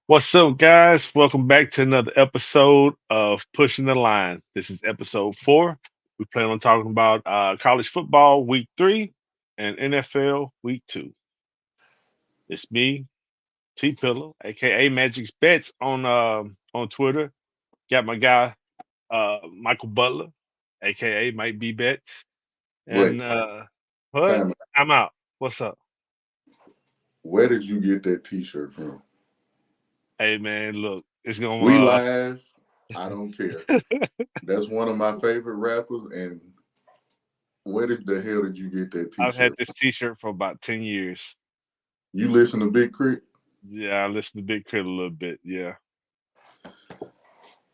What's up, guys? Welcome back to another episode of Pushing the Line. This is episode 4. We plan on talking about college football week 3 and NFL week 2. It's me, T Pillow, aka Magic's Bets on Twitter. Got my guy Michael Butler, aka Mike B Bets, Wait, and what? time out. I'm out. What's up? Where did you get that T-shirt from? Hey man, look, it's gonna We live. I don't care. uh That's one of my favorite rappers. And where did the hell did you get that I've had T-shirt? this T-shirt for about 10 years. You listen to Big Crit? Yeah, I listen to Big Crit a little bit. Yeah.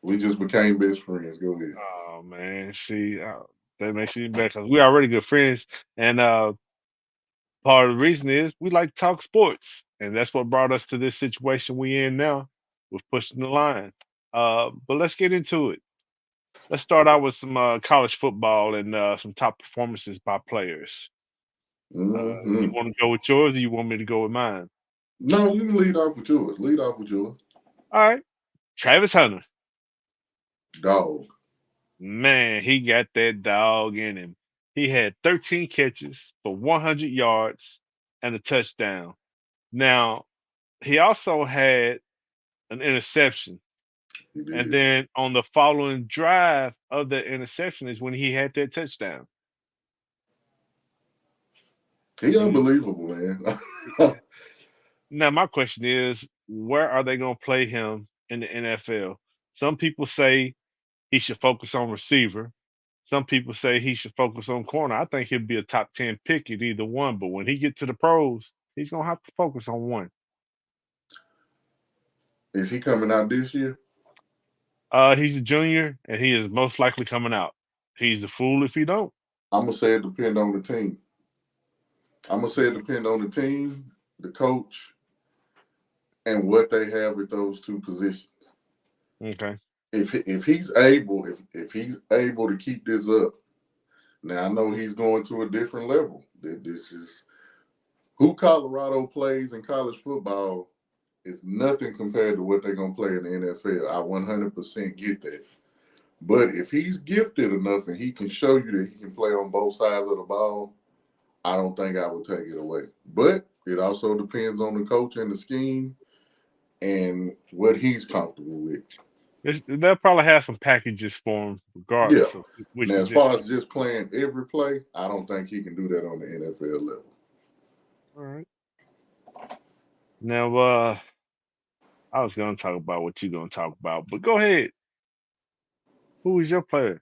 We just became best friends. Go ahead. Oh man, see, that makes it even better because we already good friends, and part of the reason is we like to talk sports, and that's what brought us to this situation we in now with pushing the line. But let's get into it. Let's start out with some college football and some top performances by players. You Hmm. want to go with yours, or you want me to go with mine? No, you can lead off with yours. Lead off with yours. All right, Travis Hunter. Dog. Man, he got that dog in him. He had 13 catches for 100 yards and a touchdown. Now, he also had an interception. He And did. then on the following drive of the interception is when he had that touchdown. He And unbelievable, man. now, my question is, where are they going to play him in the NFL? Some people say he should focus on receiver. Some people say he should focus on corner. I think he'll be a top 10 pick at either one, but when he get to the pros, he's gonna have to focus on one. Is he coming out this year? He's a junior and he is most likely coming out. He's a fool if he don't. I'm gonna say it depend on the team. I'm gonna say it depend on the team, the coach, and what they have at those two positions. Okay. If he's able if he's able to keep this up, now I know he's going to a different level. This is who Colorado plays in college football is nothing compared to what they're gonna play in the NFL. I 100% get that. But if he's gifted enough and he can show you that he can play on both sides of the ball, I don't think I would take it away. But it also depends on the coach and the scheme and what he's comfortable with. They'll probably have some packages for him Yeah. regardless of which Now, as far position. as just playing every play, I don't think he can do that on the NFL level. All right. Now I was gonna talk about what you're gonna talk about, but go ahead. Who is your player?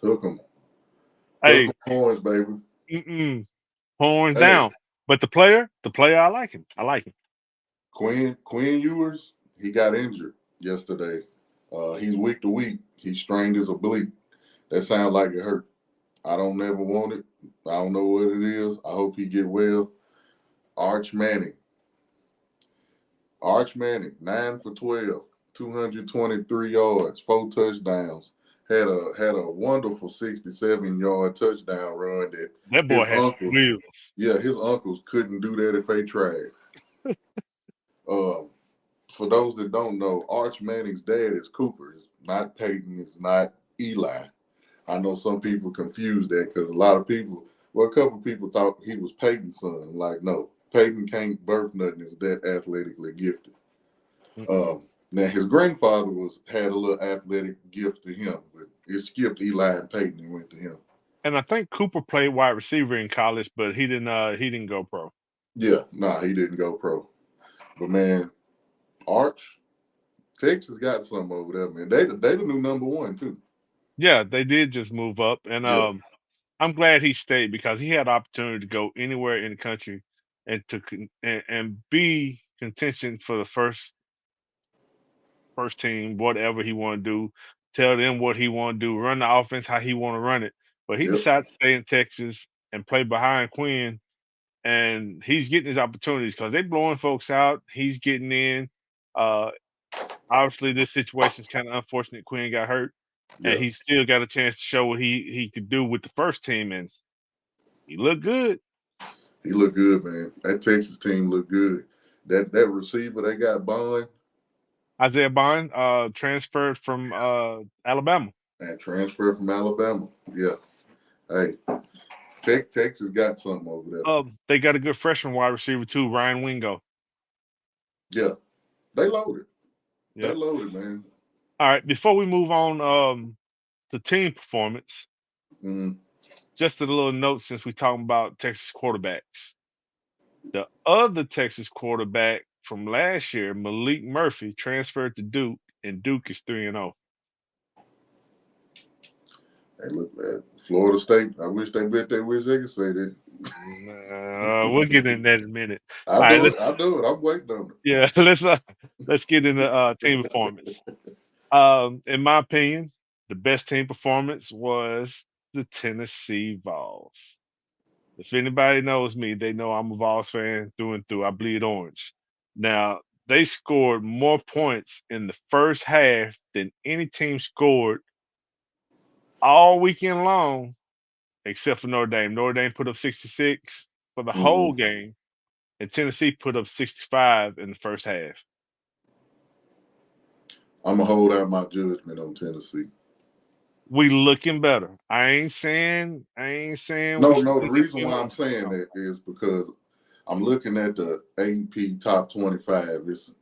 Hook 'em. Hook Hey, 'em horns, baby. mm-mm, horns Hey, down. But the player, I like him. I like him. Quinn Ewers, he got injured yesterday. He's week to week. He strained his oblique. That sounds like it hurt. I don't never want it. I don't know what it is. I hope he get well. Arch Manning. Arch Manning, 9 for 12, 223 yards, 4 touchdowns. Had a wonderful 67-yard touchdown run that That boy his has some uncles, wheels. yeah, his uncles couldn't do that if they tried. Um, for those that don't know, Arch Manning's dad is Cooper. It's not Peyton. It's not Eli. I know some people confuse that because a lot of people, well, a couple people thought he was Peyton's son. Like, no, Peyton can't birth nothing that's that athletically gifted. Mm-mm. Now his grandfather had a little athletic gift to him, but it skipped Eli and Peyton and went to him. And I think Cooper played wide receiver in college, but he didn't go pro. Yeah, nah, he didn't go pro. But man, Arch, Texas got some over there, man. They the new number one too. Yeah, they did just move up, and Yeah, I'm glad he stayed because he had the opportunity to go anywhere in the country and and be contention for the first team, whatever he want to do. Tell them what he want to do, run the offense how he want to run it. But he yep, decided to stay in Texas and play behind Quinn, and he's getting his opportunities because they blowing folks out. He's getting in. Uh, Obviously, this situation is kind of unfortunate. Quinn got hurt, and yeah. he still got a chance to show what he could do with the first team, and he looked good. He looked good, man. That Texas team looked good. That receiver they got Bond Isaiah Bond transferred from Alabama. and transferred from Alabama. Yeah. Hey, Texas got something over there. They got a good freshman wide receiver too, Ryan Wingo. Yeah. They loaded. They Yep. loaded, man. All right. Before we move on to team performance, Mm, just a little note since we're talking about Texas quarterbacks. The other Texas quarterback from last year, Malik Murphy, transferred to Duke, and Duke is 3-0. hey, look, man. Florida State. I wish they bet. They wish they could say that. We'll get in that in a minute. I All right, do let's it. I do it. I'm waiting on it. yeah, let's get into team performance. In my opinion, the best team performance was the Tennessee Vols. If anybody knows me, they know I'm a Vols fan through and through. I bleed orange. Now, they scored more points in the first half than any team scored all weekend long, except for Notre Dame. Notre Dame put up 66 for the whole Mm, game, and Tennessee put up 65 in the first half. I'm gonna hold out my judgment on Tennessee. We looking better. I ain't saying we No, no. The still need to reason win why on I'm saying no. that is because I'm looking at the AP top 25. It's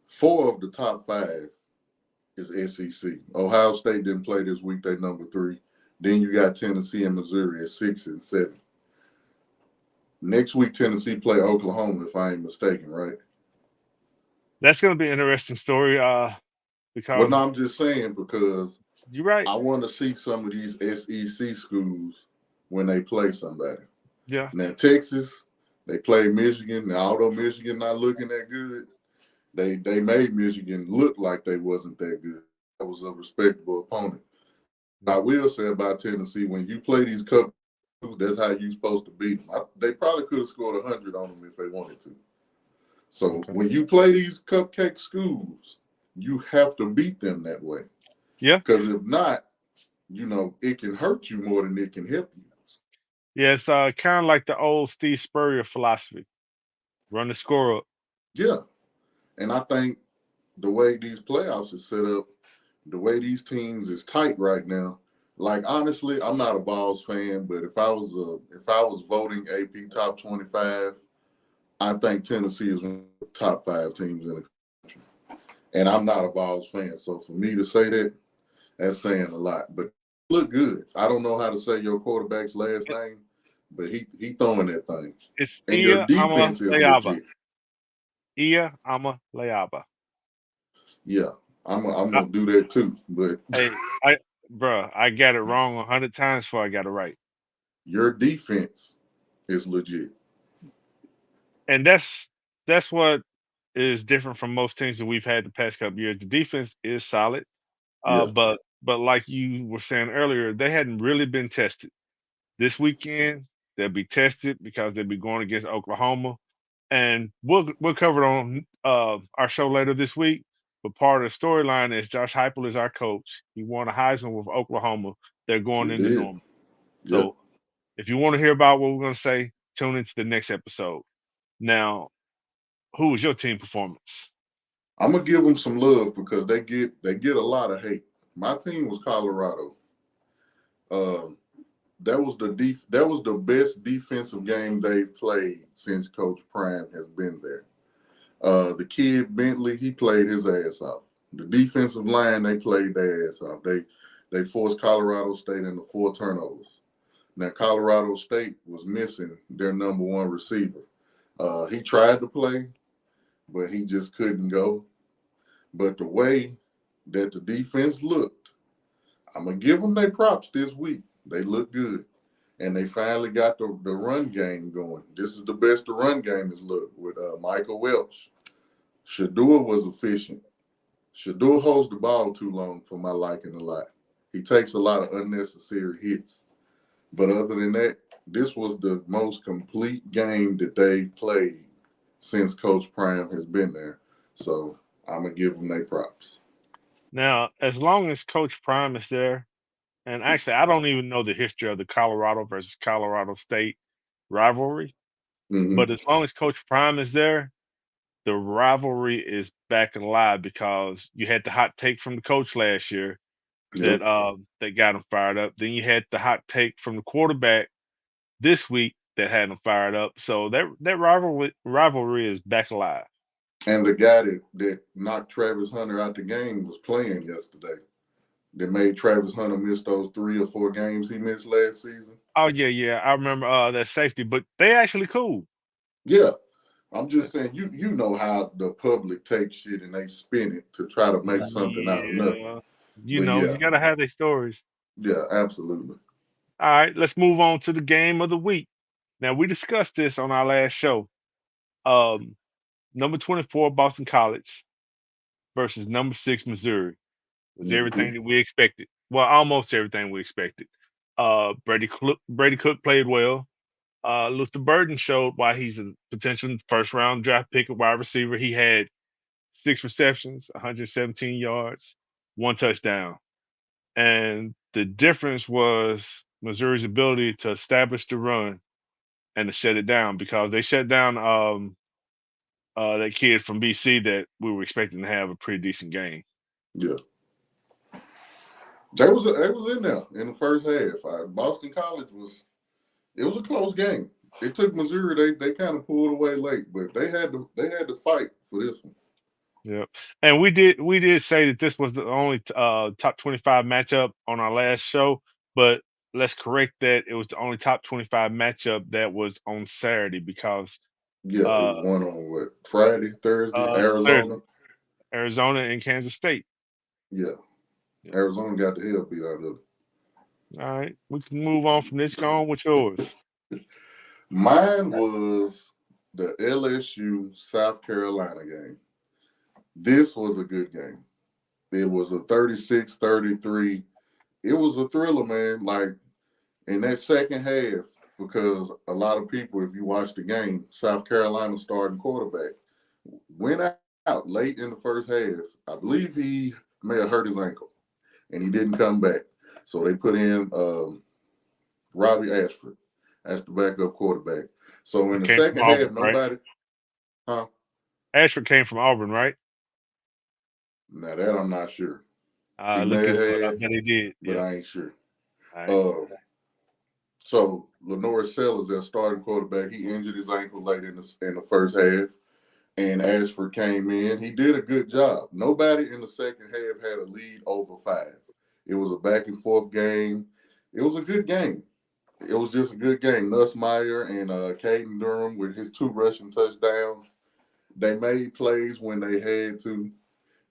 four of the top five is SEC. Ohio State didn't play this week. They number three. Then you got Tennessee and Missouri at 6 and 7. Next week, Tennessee play Oklahoma, if I ain't mistaken, right? That's gonna be an interesting story, Well, because no, I'm just saying because you're right. I want to see some of these SEC schools when they play somebody. Yeah. Now, Texas, they play Michigan. Now, although Michigan not looking that good, they made Michigan look like they wasn't that good. That was a respectable opponent. I Yeah. will say about Tennessee, when you play these cup, that's how you supposed to beat them. They probably could have scored 100 on them if they wanted to. So Okay. when you play these cupcake schools, you have to beat them that way. Yeah. Because if not, it can hurt you more than it can help you. Yeah. It's kind of like the old Steve Spurrier philosophy: run the score up. Yeah. And I think the way these playoffs is set up, the way these teams is tight right now. Like honestly, I'm not a Vols fan, but if I was voting AP top 25, I think Tennessee is one of the top five teams in the country. And I'm not a Vols fan, so for me to say that, that's saying a lot. But look good. I don't know how to say your quarterback's last It- name, but he throwing that thing. It's And your Ia Ama defense is Leaba. legit. Ia Ama Leaba. Yeah, I'm I, gonna do that too. But hey, bruh, I got it wrong 100 times before I got it right. your defense is legit. And that's what is different from most teams that we've had the past couple years. The defense is solid, Yeah, but like you were saying earlier, they hadn't really been tested. This weekend, they'll be tested because they'll be going against Oklahoma, and we'll cover it on our show later this week. But part of the storyline is Josh Heupel is our coach. He won a Heisman with Oklahoma. They're going sure into did. Norman. Yeah, So if you want to hear about what we're going to say, tune into the next episode. Now, who was your team performance? I'm gonna give them some love because they get a lot of hate. My team was Colorado. Um, that was the best defensive game they've played since Coach Prime has been there. The kid Bentley, he played his ass off. The defensive line, they played their ass off. They forced Colorado State into 4 turnovers. Now Colorado State was missing their number one receiver. He tried to play, but he just couldn't go. But the way that the defense looked, I'm gonna give them their props this week. They look good, and they finally got the run game going. This is the best the run game has looked with Michael Welch. Shador was efficient. Shador holds the ball too long for my liking a lot. He takes a lot of unnecessary hits. But other than that, this was the most complete game that they've played since Coach Prime has been there. So I'm gonna give them their props. Now, as long as Coach Prime is there, and actually, I don't even know the history of the Colorado versus Colorado State rivalry, Mm-hmm. but as long as Coach Prime is there, the rivalry is back alive because you had the hot take from the coach last year Yep. that got him fired up. Then you had the hot take from the quarterback this week that had him fired up. So that rivalry is back alive. And the guy that knocked Travis Hunter out the game was playing yesterday. That made Travis Hunter miss those 3 or 4 games he missed last season. Oh yeah, yeah. I remember that safety, but they actually cool. Yeah, I'm just saying, you know how the public takes shit and they spin it to try to make something out of nothing. Yeah. But You yeah, gotta have their stories. yeah, absolutely. All right, let's move on to the game of the week. Now we discussed this on our last show. Um, number 24 Boston College versus number 6 Missouri was Hmm. everything that we expected. Well, almost everything we expected. Brady Cook played well. Luther Burden showed why he's a potential first round draft pick, a wide receiver. He had 6 receptions, 117 yards, 1 touchdown. And the difference was Missouri's ability to establish the run and to shut it down because they shut down that kid from BC that we were expecting to have a pretty decent game. Yeah, they was in there in the first half. Boston College was it was a close game. It took Missouri. They kind of pulled away late, but they had to fight for this one. Yep. And we did say that this was the only top 25 matchup on our last show, but let's correct that. It was the only top 25 matchup that was on Saturday because Yeah, it uh was one on what Friday, Thursday, Thursday, Arizona. Arizona and Kansas State. Yeah, Yeah. Arizona got the hell beat out of All right. We can move on from this. Go on with yours. it. Mine was the LSU South Carolina game. This was a good game. It was a 36-33. It was a thriller, man. Like in that second half, because a lot of people, if you watch the game, South Carolina starting quarterback went out late in the first half. I believe he may have hurt his ankle and he didn't come back. So they put in Robbie Ashford as the backup quarterback. So He in the came from second half, Auburn, right? nobody, huh? Ashford came from Auburn, right? Now that I'm not sure. He Look may have into it. I had, bet he did. but Yeah. I ain't sure. All right. Uh, so Lenore Sellers, their starting quarterback, he injured his ankle late in the first half, and Ashford came in. He did a good job. Nobody in the second half had a lead over 5. It was a back and forth game. It was a good game. It was just a good game. Nussmeyer and Caden Durham with his 2 rushing touchdowns. They made plays when they had to,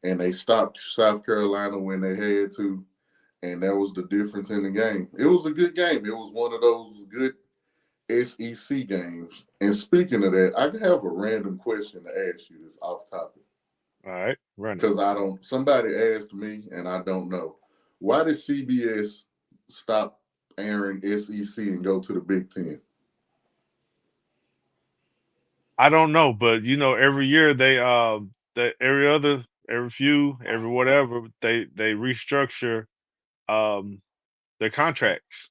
and they stopped South Carolina when they had to, and that was the difference in the game. It was a good game. It was one of those good SEC games. And speaking of that, I have a random question to ask you that's off topic. All right. Run it. Because I don't, somebody asked me and I don't know. Why did CBS stop airing SEC and go to the Big Ten? I don't know, but every year that every whatever, they restructure um their contracts.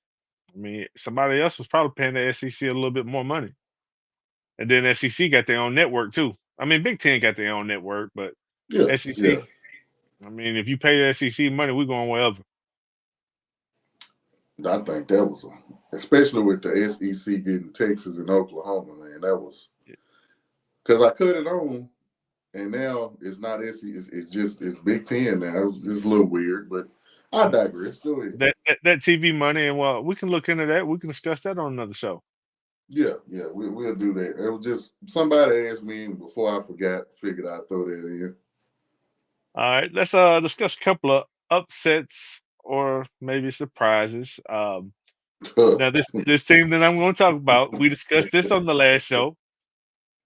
I mean, somebody else was probably paying the SEC a little bit more money. And then SEC got their own network too. I mean, Big Ten got their own network, but Yeah, yeah. SEC, I mean, if you pay the SEC money, we're going wherever. I think that was, especially with the SEC getting Texas and Oklahoma, man, that was, because I cut it on and now it's not SEC, it's Big Ten now. It's a little weird, but I digress. Go ahead. That TV money, and well, we can look into that. We can discuss that on another show. Yeah, yeah, we'll do that. It was just somebody asked me and before I forgot, figured I'd throw that in. All right, let's discuss a couple of upsets or maybe surprises. Now this team that I'm going to talk about, we discussed this on the last show.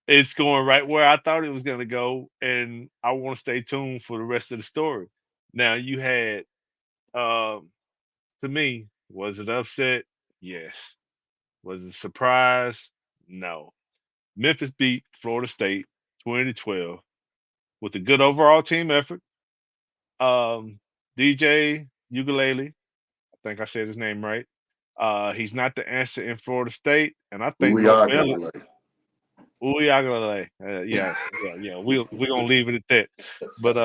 It's going right where I thought it was going to go, and I want to stay tuned for the rest of the story. Now you had, um, to me, was it upset? Yes. Was it a surprise? No. Memphis beat Florida State 2012 with a good overall team effort. DJ Ukulele, I think I said his name right. He's not the answer in Florida State, and I think North Carolina. Uyagalele. Uyagalele. Yeah. We're gonna leave it at that. But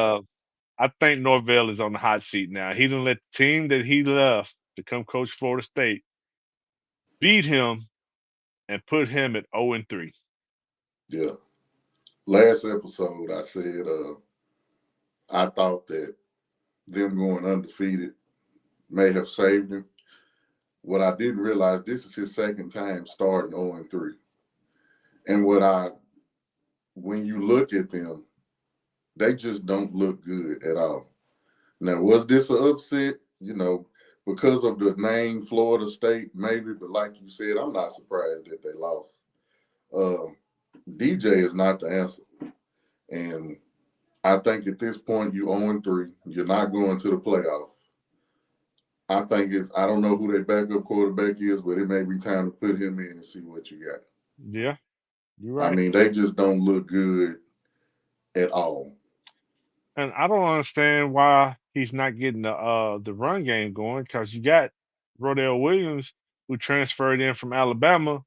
I think Norvell is on the hot seat now. He didn't let the team that he left to come coach Florida State beat him and put him at 0-3. Yeah. Last episode, I said I thought that them going undefeated may have saved him. What I didn't realize, this is his second time starting 0-3. And when you look at them, they just don't look good at all. Now, was this an upset? Because of the name Florida State, maybe, but like you said, I'm not surprised that they lost. Um, DJ is not the answer. And I think at this point, you 0-3. You're not going to the playoff. I don't know who their backup quarterback is, but it may be time to put him in and see what you got. Yeah, you're I right. mean, they just don't look good at all. And I don't understand why he's not getting the run game going because you got Rodell Williams who transferred in from Alabama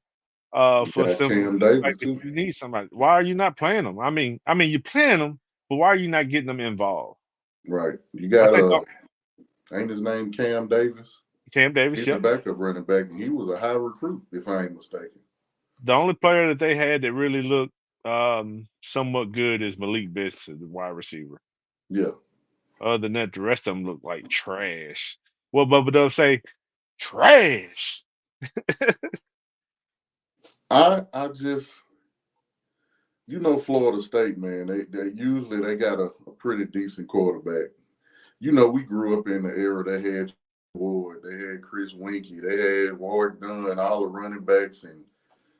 You for got simple Cam Davis fact that too, you need somebody. Why are you not playing them? I mean you're playing them, but why are you not getting them involved? right? You I got think ain't his name Cam Davis? Cam Davis, He's the yep. backup running back, and he was a high recruit, if I ain't mistaken. The only player that they had that really looked somewhat good is Malik Benson, the wide receiver. Yeah, Other than that, the rest of them look like trash. Well, Bubba Dub say trash. I just Florida State, man. They usually they got a pretty decent quarterback. We grew up in the era they had Ward, they had Chris Winkie, they had Ward Dunn, all the running backs, and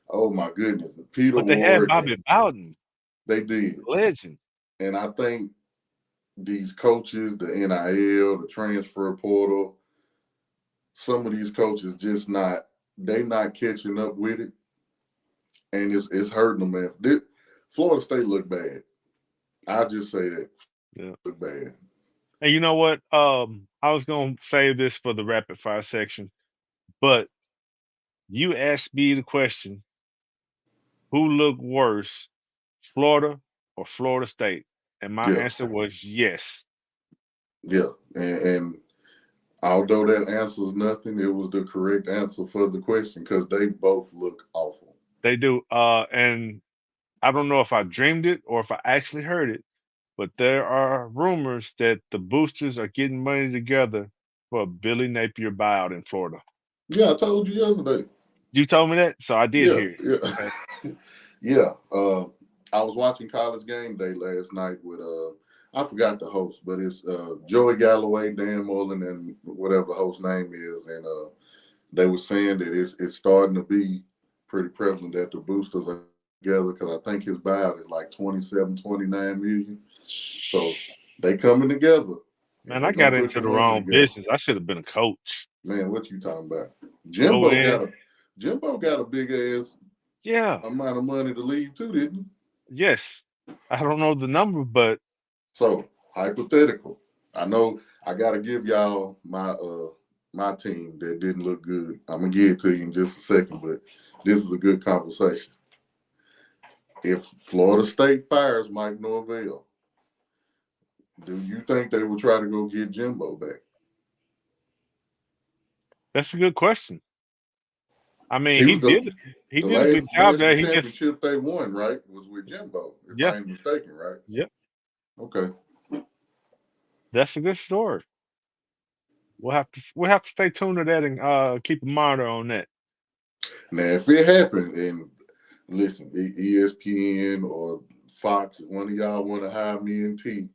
oh my goodness, the Peter But they had Wards, Bobby and Bowden, they did. legend. And I think these coaches, the NIL, the transfer portal, some of these coaches just not catching up with it, and it's hurting them. Man, Florida State look bad. I just say that Yeah. look bad. And you know what? I was gonna save this for the rapid fire section, but you asked me the question: Who looked worse, Florida or Florida State? And my Yeah, answer was yes. yeah, and although that answers nothing, it was the correct answer for the question because they both look awful. They do. And I don't know if I dreamed it or if I actually heard it, but there are rumors that the boosters are getting money together for a Billy Napier buyout in Florida. Yeah, I told you yesterday. You told me that, so I did Yeah, hear it. Okay. yeah, yeah. I was watching College Game Day last night with I forgot the host, but it's Joey Galloway, Dan Mullen, and whatever the host name is, and they were saying that it's starting to be pretty prevalent that the boosters are together because I think his buyout is like 27, 29 million. So they coming together and Man, I they gonna got put into the the money wrong together. business. I should have been a coach. Man, what you talking about? Go Jimbo in. got a Jimbo got a big ass Yeah. amount of money to leave too, didn't he? Yes. I don't know the number, but So hypothetical. I know I gotta give y'all my team that didn't look good. I'm gonna give it to you in just a second, but this is a good conversation. If Florida State fires Mike Norvell, do you think they will try to go get Jimbo back? that's a good question. I mean, He was he the did a good last job national there. He just championship they won, right? Was with Jimbo, if yeah, I ain't mistaken, right? yeah. Okay. That's a good story. We'll have to stay tuned to that and keep a monitor on that. Now, if it happened, and listen, ESPN or Fox, if one of y'all want to hire me and T,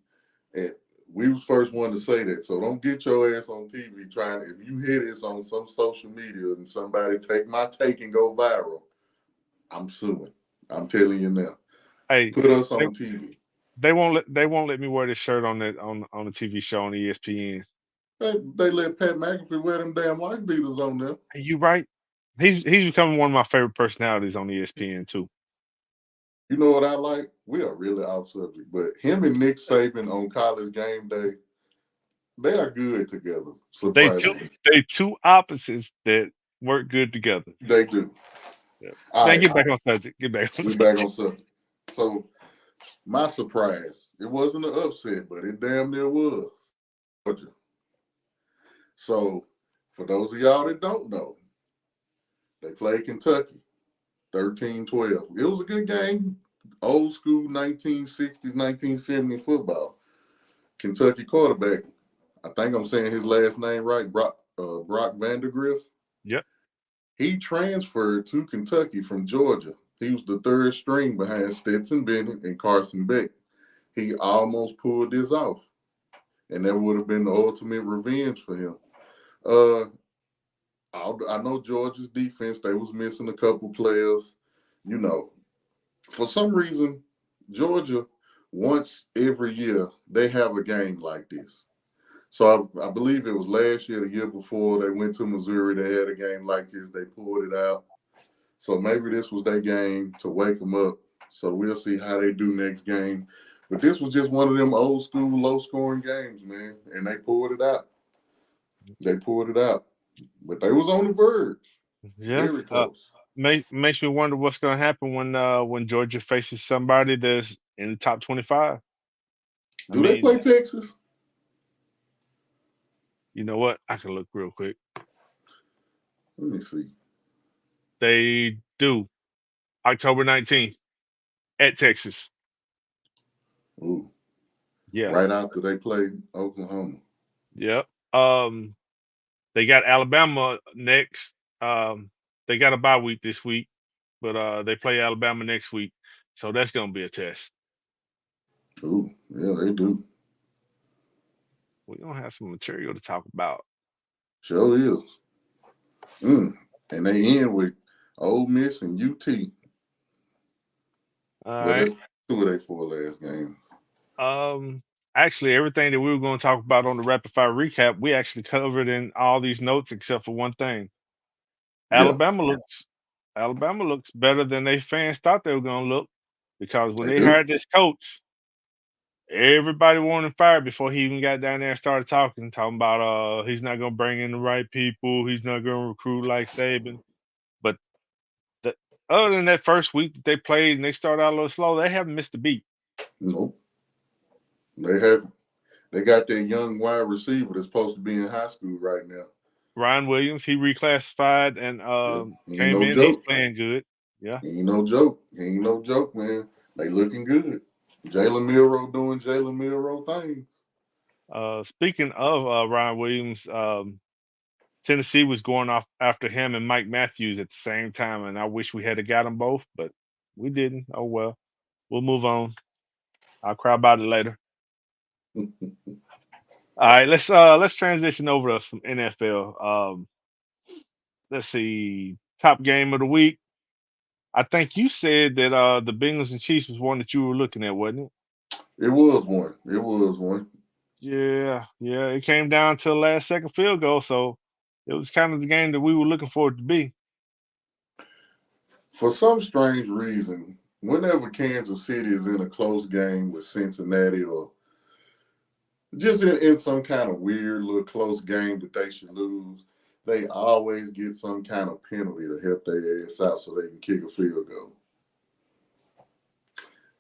and we was first one to say that. So don't get your ass on TV trying. If you hear this on some social media and somebody take my take and go viral, I'm suing. I'm telling you now. Hey, Put us they, on TV. they won't let me wear this shirt on that on the TV show on ESPN. They let Pat McAfee wear them damn wife beaters on there. Hey, you right? He's becoming one of my favorite personalities on ESPN too. You know what I like? We are really off subject, but him and Nick Saban on College Game Day, they are good together. They two Surprisingly, they two opposites that work good together. they do. Yeah. All Man, right, get back on subject. Get back on we back subject. on subject. So my surprise, it wasn't an upset, but it damn near was. Georgia. So for those of y'all that don't know, they played Kentucky 13-12. It was a good game. Old school 1960s, 1970 football. Kentucky quarterback, I think I'm saying his last name right, Brock Vandergriff. Yep. He transferred to Kentucky from Georgia. He was the third string behind Stetson Bennett and Carson Beck. He almost pulled this off, and that would have been the ultimate revenge for him. Uh, I know Georgia's defense, they was missing a couple players. You know, for some reason, Georgia, once every year, they have a game like this. So I believe it was last year, the year before, they went to Missouri. They had a game like this. They pulled it out. So maybe this was their game to wake them up. So we'll see how they do next game. But this was just one of them old school, low scoring games, man. And they pulled it out. They pulled it out. But they was on the verge. Yeah. Very close. Makes me wonder what's going to happen when Georgia faces somebody that's in the top 25. I Do they mean, play Texas? you know what? I can look real quick. Let me see. They do October 19th at Texas. Ooh, Yeah. right after they played Oklahoma. Yep. They got Alabama next. They got a bye week this week, but they play Alabama next week, so that's gonna be a test. Ooh, yeah, they do. We're gonna have some material to talk about. Sure is. And they end with Ole Miss and UT. All Well, right. that's two of their four last games. Um, Actually, everything that we were going to talk about on the rapid fire recap, we actually covered in all these notes except for one thing. Yeah, Alabama looks Alabama looks better than they fans thought they were going to look because when they they do. hired this coach, everybody wanted him fired before he even got down there and started talking about he's not going to bring in the right people, he's not going to recruit like Saban. But the, other than that first week that they played and they started out a little slow, they haven't missed a beat. Nope, they haven't. They got that young wide receiver that's supposed to be in high school right now. Ryan Williams, he reclassified and Yeah, he ain't came no in. He's joke. playing good. Yeah. He ain't no joke. He ain't no joke, man. They looking good. Jalen Milrow doing Jalen Milrow things. Speaking of Ryan Williams, Tennessee was going off after him and Mike Matthews at the same time, and I wish we had got them both, but we didn't. Oh well, we'll move on. I'll cry about it later. All right, let's transition over to some NFL. Let's see, top game of the week. I think you said that the Bengals and Chiefs was one that you were looking at, wasn't it? It was one. It was one. Yeah, yeah. It came down to the last second field goal, so it was kind of the game that we were looking for it to be. For some strange reason, whenever Kansas City is in a close game with Cincinnati or just in some kind of weird little close game that they should lose, they always get some kind of penalty to help their ass out so they can kick a field goal.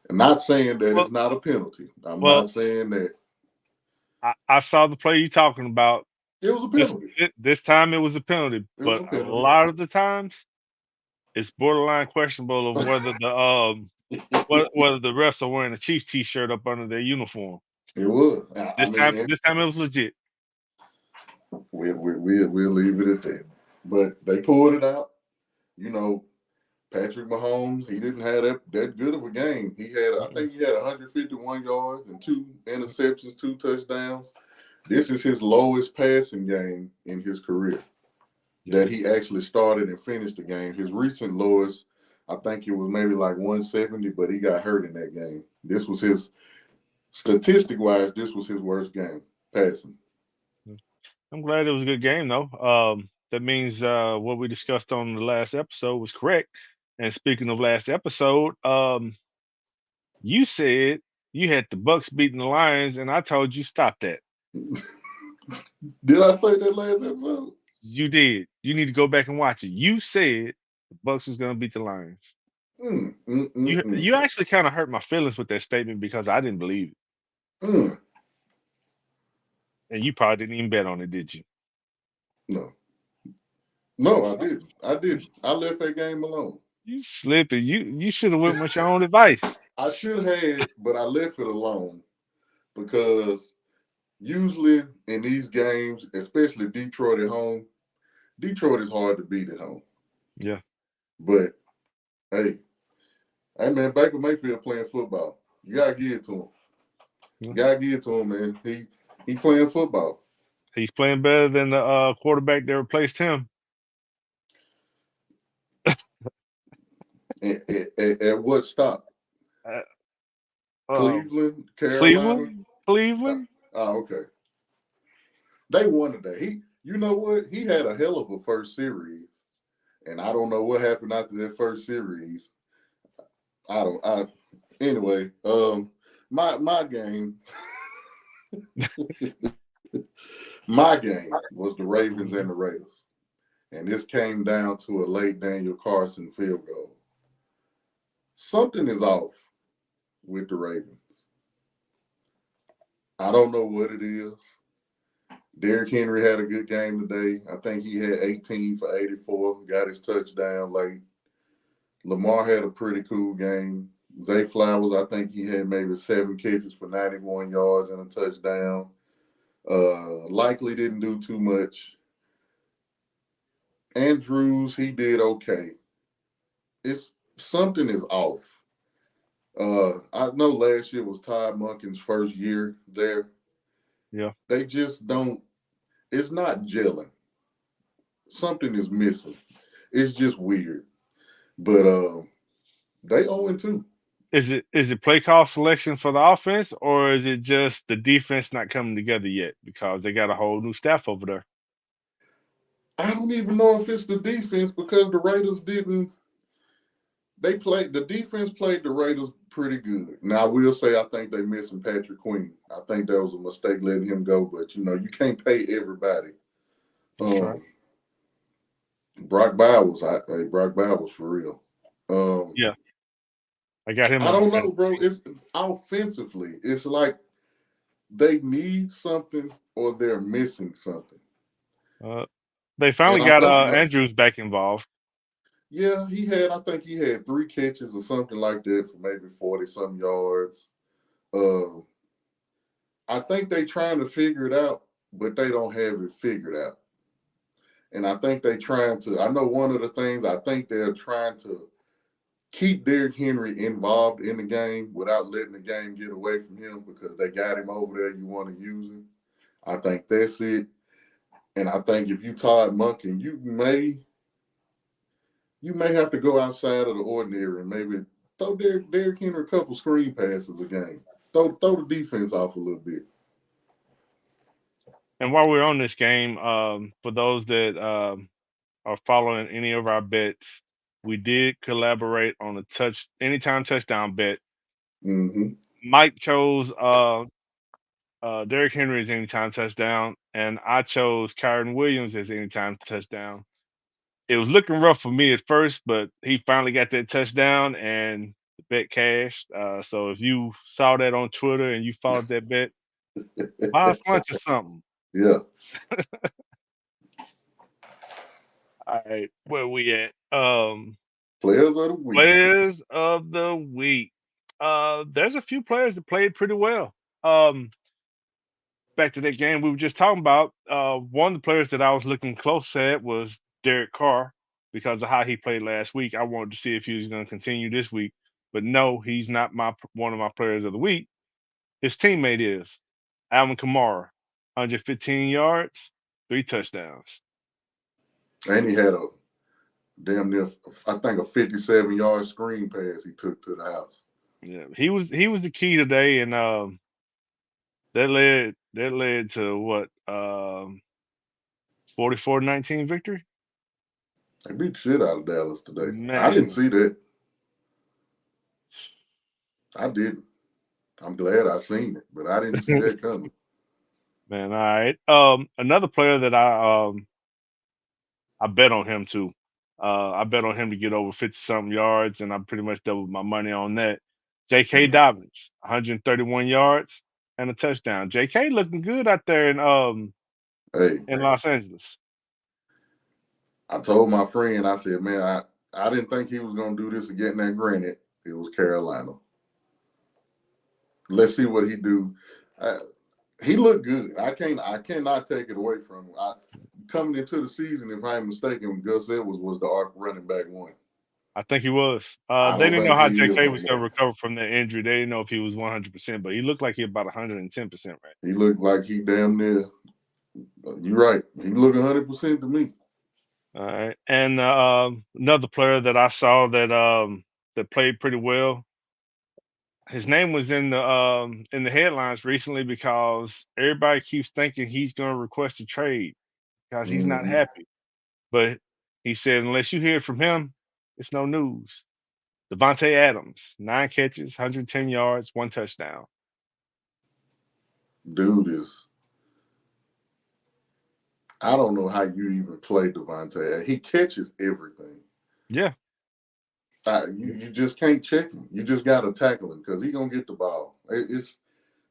I'm not saying that Well, it's not a penalty. I'm well, not saying that I saw the play you talking about. it was a This penalty. this time it was a penalty, It was but a a penalty. lot of the times it's borderline questionable of whether whether the refs are wearing a Chiefs t-shirt up under their uniform. It was. I mean, This time it was legit. we'll leave it at that. But they pulled it out. You know, Patrick Mahomes, he didn't have that good of a game. I Mm-mm. think he had 151 yards and two interceptions, two touchdowns. This is his lowest passing game in his career Yeah. that he actually started and finished the game. His recent lowest, I think it was maybe like 170, but he got hurt in that game. This was his, statistic wise, this was his worst game passing. I'm glad it was a good game though. That means what we discussed on the last episode was correct. And speaking of last episode, you said you had the Bucks beating the Lions, and I told you stop that. Did I say that last episode? You did. You need to go back and watch it. You said The Bucks is gonna beat the Lions. Mm, mm, mm, You mm, actually kind of hurt my feelings with that statement because I didn't believe it, mm. and you probably didn't even bet on it, did you? No, no, I So didn't. I you, didn't. I left that game alone. you slipping. You should have went with your own advice. I should have, but I left it alone because usually in these games, especially Detroit at home, Detroit is hard to beat at home. Yeah. But hey, hey man, Baker Mayfield playing football. You gotta give it to him. Yeah. You gotta give it to him, man. He playing football. He's playing better than the quarterback that replaced him. At what stop? Uh, Cleveland, Carolina. Cleveland, Uh, Cleveland. okay. They won today. You know what? He had a hell of a first series, and I don't know what happened after that first series. I don't. I anyway. My game, my game was the Ravens and the Raiders, and this came down to a late Daniel Carson field goal. Something is off with the Ravens. I don't know what it is. Derrick Henry had a good game today. I think he had 18 for 84, got his touchdown late. Lamar had a pretty cool game. Zay Flowers, I think he had maybe 7 catches for 91 yards and a touchdown. Likely didn't do too much. Andrews, he did okay. It's something is off. I know last year was Todd Monken's first year there. Yeah. They just don't. It's not gelling. Something is missing. It's just weird. But they 0-2. Is it play call selection for the offense, or is it just the defense not coming together yet because they got a whole new staff over there? I don't even know if it's the defense because the Raiders didn't. They played the defense played the Raiders pretty good. Now I will say I think they missing Patrick Queen. I think that was a mistake letting him go, but you can't pay everybody. That's right. Um, Brock Bowers, Brock Bowers for real. Um, Yeah, I got him I on the don't know, fantasy bro. team. It's offensively, it's like they need something or they're missing something. Uh, they And finally I got don't know. Andrews back involved. Yeah, I think he had 3 catches or something like that for maybe 40 some yards. Uh, I think they trying to figure it out, but they don't have it figured out. And I think they trying to. I know one of the things I think they're trying to keep Derrick Henry involved in the game without letting the game get away from him because they got him over there. You want to use him. I think that's it. And I think if you Todd Monken, you may have to go outside of the ordinary and maybe throw Derrick Henry a couple screen passes a game. Throw the defense off a little bit. And while we're on this game, for those that are following any of our bets, we did collaborate on a anytime touchdown bet. Mm-hmm. Mike chose Derrick Henry as anytime touchdown, and I chose Kyron Williams as anytime touchdown. It was looking rough for me at first, but he finally got that touchdown and the bet cashed. So if you saw that on Twitter and you followed that bet, buy us lunch or something. Yeah. All right, where we at? Players of the week. Players of the week. There's a few players that played pretty well. Um, Back to that game we were just talking about. One of the players that I was looking close at was Derek Carr because of how he played last week. I wanted to see if he was going to continue this week, but no, he's not one of my players of the week. His teammate is Alvin Kamara, 115 yards, 3 touchdowns. And he had a damn near, I think, a 57-yard screen pass he took to the house. Yeah, he was the key today, and that led to what 44-19 victory. They beat the shit out of Dallas today. I didn't Man, see that. I didn't. I'm glad I seen it, but I didn't see that coming. man, all right. Another player that I bet on him too. I bet on him to get over 50 something yards, and I pretty much doubled my money on that. J.K. Mm. Dobbins, 131 yards and a touchdown. J.K. looking good out there Hey, in Los Angeles. I told my friend, I said, man, I didn't think he was gonna do this again. Now, granted, it was Carolina. Let's see what he do. Uh, he looked good. I cannot take it away from him. Coming into the season, if I'm mistaken, Gus Edwards was the arc running back one. I think he was. I They don't didn't know think how he is J.K. no was going to more. recover from that injury. They didn't know if he was 100%, but he looked like he about 110% right. He looked like he damn near. You're right. He looked 100% to me. All right. And another player that I saw that played pretty well. His name was in the headlines recently because everybody keeps thinking he's going to request a trade because he's not Hmm. happy. But he said unless you hear from him, it's no news. Devontae Adams, 9 catches, 110 yards, one touchdown. Dude is. I don't know how you even play Devontae. He catches everything. Yeah. You just can't check him. You just got to tackle him because he gonna get the ball. It's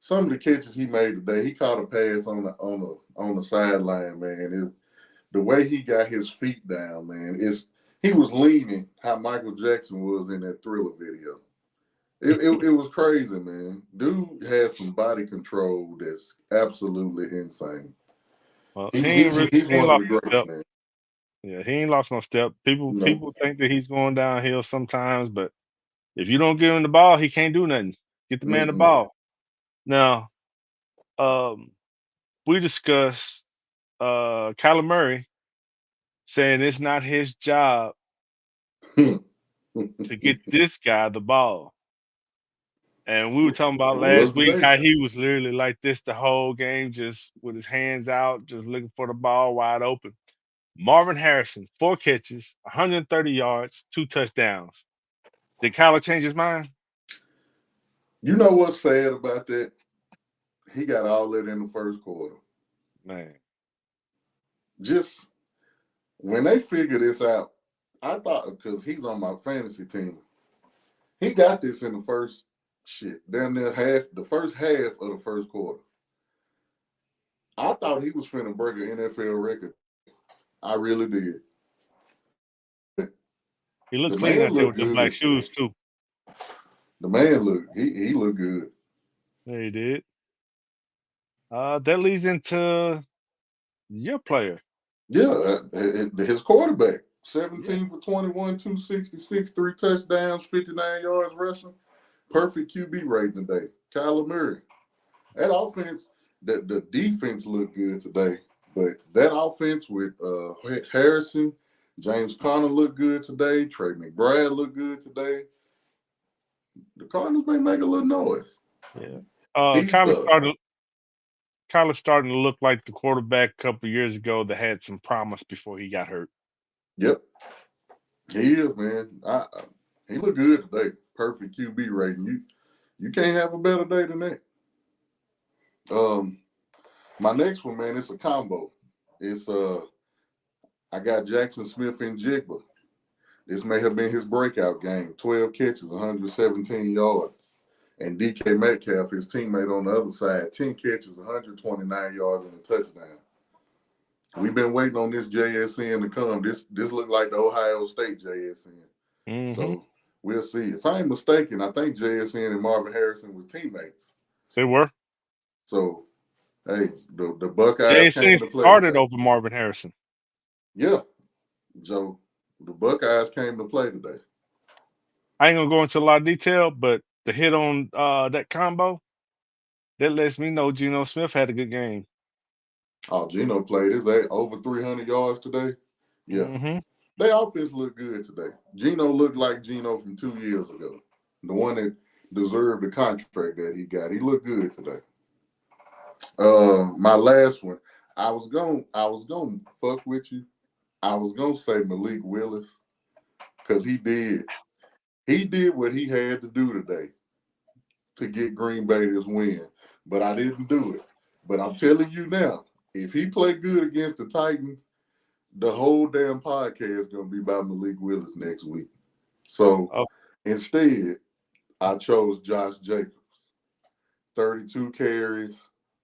some of the catches he made today. He caught a pass on the sideline, man. The way he got his feet down, man, is he was leaning how Michael Jackson was in that Thriller video. It was crazy, man. Dude has some body control that's absolutely insane. Well, He's he ain't one of lost the no greats, step. man. Yeah, he ain't lost no step. No. People think that he's going downhill sometimes, but if you don't give him the ball, he can't do nothing. Get the man the Mm-mm. ball. Now, um, we discussed Kyler Murray saying it's not his job to get this guy the ball. And we were talking It about was last week today. how he was literally like this the whole game, just with his hands out, just looking for the ball wide open. Marvin Harrison, 4 catches, 130 yards, 2 touchdowns. Did Kyler change his mind? You know what's sad about that? He got all that in the first quarter. Man, Just when they figure this out, I thought because he's on my fantasy team, he got this in the first damn near the first half of the first quarter. I thought he was finna break an NFL record. I really did. But he the looked clean man out there looked with them black good, shoes man. too. The man looked he looked good. Yeah, he did. That leads into your player. Yeah, his quarterback, Yeah, 17 for 21, 266, 3 touchdowns, 59 yards rushing. Perfect QB rating today. Kyler Murray. That offense, the defense looked good today, but that offense with Harrison, James Conner looked good today. Trey McBride looked good today. The Cardinals may make a little noise. yeah. He's Kyler starting to look like the quarterback a couple years ago that had some promise before he got hurt. yep, he is, man. He looked good today. Perfect QB rating. You can't have a better day than that. Um, my next one, man, it's a combo. It's I got Jackson Smith and Jigba. This may have been his breakout game. 12 catches, 117 yards. And DK Metcalf, his teammate on the other side, 10 catches, 129 yards, and a touchdown. We've been waiting on this JSN to come. This looked like the Ohio State JSN. Hmm. So we'll see. If I ain't mistaken, I think JSN and Marvin Harrison were teammates. They were. So, hey, the Buckeyes JSN came to play started today. over Marvin Harrison. Yeah, Joe, the Buckeyes came to play today. I ain't gonna go into a lot of detail, but the hit on that combo that lets me know Geno Smith had a good game. Oh, Geno played his over 300 yards today. Yeah, Hmm. their offense looked good today. Geno looked like Geno from 2 years ago, the one that deserved the contract that he got. He looked good today. My last one, I was gonna fuck with you. I was gonna say Malik Willis because he did what he had to do today to get Green Bay this win, but I didn't do it. But I'm telling you now, if he play good against the Titans, the whole damn podcast is gonna be about Malik Willis next week. So Oh, instead, I chose Josh Jacobs. 32 carries,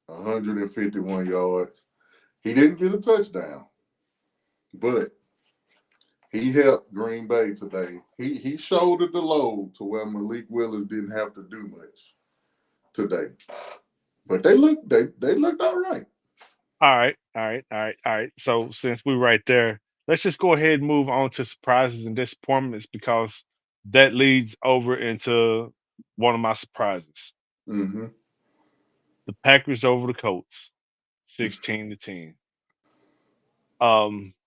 151 yards. He didn't get a touchdown, but he helped Green Bay today. He shouldered the load to where Malik Willis didn't have to do much today. But they looked all right. all right, all right, all right, all right. So since we're right there, let's just go ahead and move on to surprises and disappointments because that leads over into one of my surprises. Mm-hmm. The Packers over the Colts, 16-10.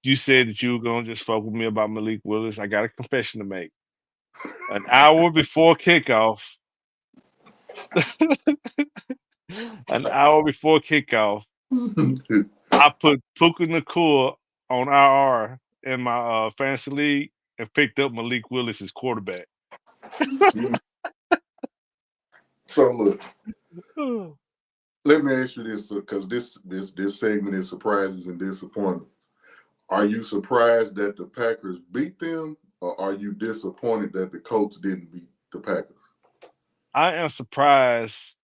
You said that you were gonna just fuck with me about Malik Willis. I got a confession to make. An hour before kickoff, an hour before kickoff, I put Puka Nakua on IR in my fantasy league and picked up Malik Willis as quarterback. So look, let me ask you this because this segment is surprises and disappointments. Are you surprised that the Packers beat them, or are you disappointed that the Colts didn't beat the Packers? I am surprised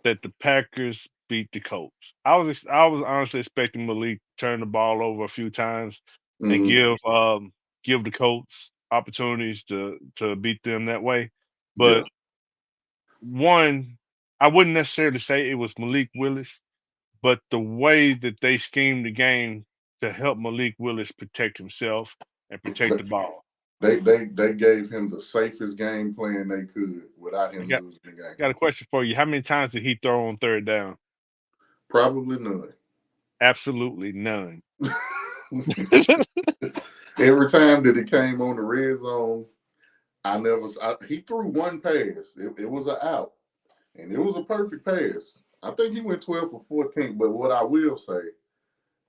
that the Packers beat the Colts. I was honestly expecting Malik to turn the ball over a few times and Mm-hmm. give the Colts opportunities to beat them that way. Yeah, But one, I wouldn't necessarily say it was Malik Willis, but the way that they schemed the game to help Malik Willis protect himself and protect the ball. they gave him the safest game plan they could without I him got losing the game. got a question for you. How many times did he throw on third down? Probably none. Absolutely none. Every time that he came on the red zone, he threw one pass. It was an out, and it was a perfect pass. I think he went 12 for 14. But what I will say,